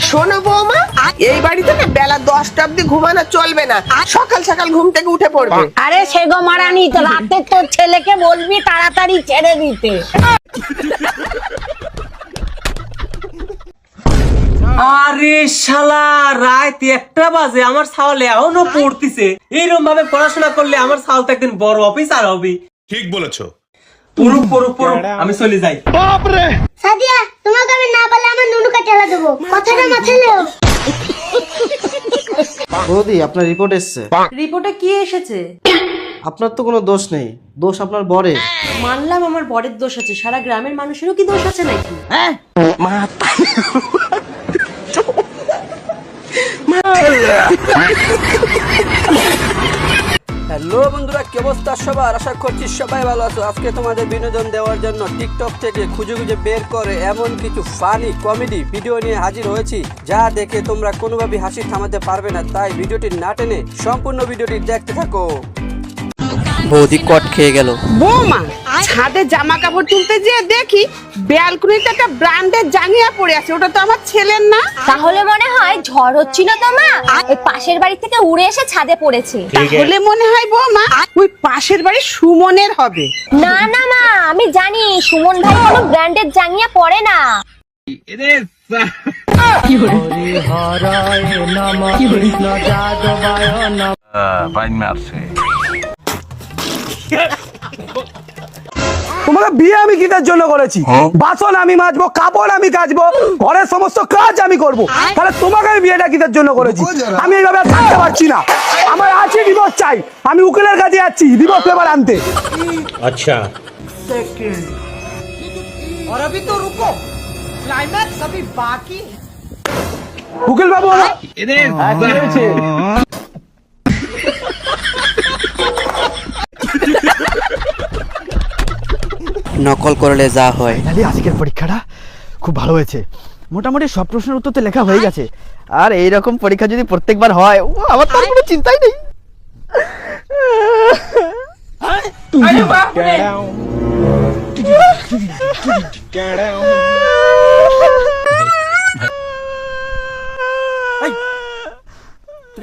শোনো বৌমা, এই বাড়িতে না বেলা 10টা অব্দি ঘুমানো চলবে না, সকাল সকাল ঘুম থেকে উঠে পড়বে। আরে সে গো মারানি, তো রাতে তোর ছেলেকে বলবি তাড়াতাড়ি ছেড়ে দিতে। আরে শালা, রাত 1টা বাজে, আমার ছাওয়াল এখনো পড়তিছে। এইরকম ভাবে পড়াশোনা করলে আমার ছাওয়াল তো একদিন বড় অফিসার হবে। ঠিক বলেছো। পড়ুক পড়ুক পড়ুক, আমি চলে যাই। সাদিয়া, তোমাকে আমি না বলে আমার নুনুকে ঠেলা দেবো, কথাটা মাথায় নাও। বৌদি, আপনার রিপোর্ট এসছে। রিপোর্টে কি এসেছে? আপনার তো কোনো দোষ নেই, দোষ আপনার বরের। মানলাম আমার বরের দোষ আছে, সারা গ্রামের মানুষেরও কি দোষ আছে নাকি? হ্যালো বন্ধুরা, কি অবস্থা সবার? আশা করছি সবাই ভালো আছো। আজকে তোমাদের বিনোদন দেওয়ার জন্য টিকটক থেকে খুঁজে খুঁজে বের করে এমন কিছু ফানি কমেডি ভিডিও নিয়ে হাজির হয়েছি, যা দেখে তোমরা কোনোভাবেই হাসি থামাতে পারবে না। তাই ভিডিওটি না টেনে সম্পূর্ণ ভিডিওটি দেখতে থাকো। বৌদি কট খেয়ে গেল। বৌমা, ছাদে জামা কাপড় তুলতে যেয়ে দেখি ব্যালকনিতে একটা ব্র্যান্ডের জাঙ্গিয়া পড়ে আছে, ওটা তো আমার ছেলের না। তাহলে মনে হয় ঝড় হচ্ছিল তো মা, ওই পাশের বাড়ি থেকে উড়ে এসে ছাদে পড়েছে। তাহলে মনে হয় বৌমা ওই পাশের বাড়ি সুমনের হবে। না না মা, আমি জানি সুমন ভাই কোনো ব্র্যান্ডের জাঙ্গিয়া পরে না। তোমাকে বিয়ে আমি কিসের জন্য করেছি? বাসন আমি মাজবো, কাপড় আমি কাচবো, ঘরের সমস্ত কাজ আমি করব। তাহলে তোমাকে আমি বিয়েটা কিসের জন্য করেছি? আমি এইভাবে আর থাকতে পারছি না, আমার আছে ডিভোর্স চাই। আমি উকিলের কাছে যাচ্ছি ডিভোর্স পেপার আনতে। আচ্ছা, और अभी तो रुको, क्लाइमैक्स अभी बाकी। উকিল বাবু, নকল করলে যা হয়। আজকের পরীক্ষাটা খুব ভালো হয়েছে, মোটামুটি সব প্রশ্নের উত্তর তো লেখা হয়ে গেছে। আর এইরকম পরীক্ষা যদি প্রত্যেকবার হয়, আমার তার কোনো চিন্তাই নেই। তুই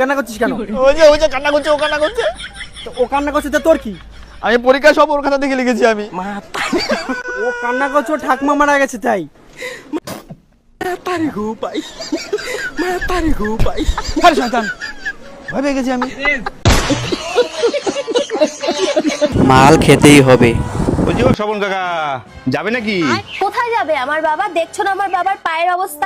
কান্না করছিস কেন? ওই যে কান্না করছে, ও কান্না করছে। তো ও কান্না করছে তো তোর কি? আমি পরীক্ষা সব ওর খাতা দেখে লিখেছি আমি। ও কান্না করছে, ও ঠাকমা মারা গেছে তাই। আরে শয়তান, ভয় পেয়ে গেছি আমি। মাল খেতেই হবে। ওই যে শ্রবণ কাকা যাবে নাকি? কোথায় যাবে আমার বাবা? দেখছো না আমার বাবার পায়ের অবস্থা।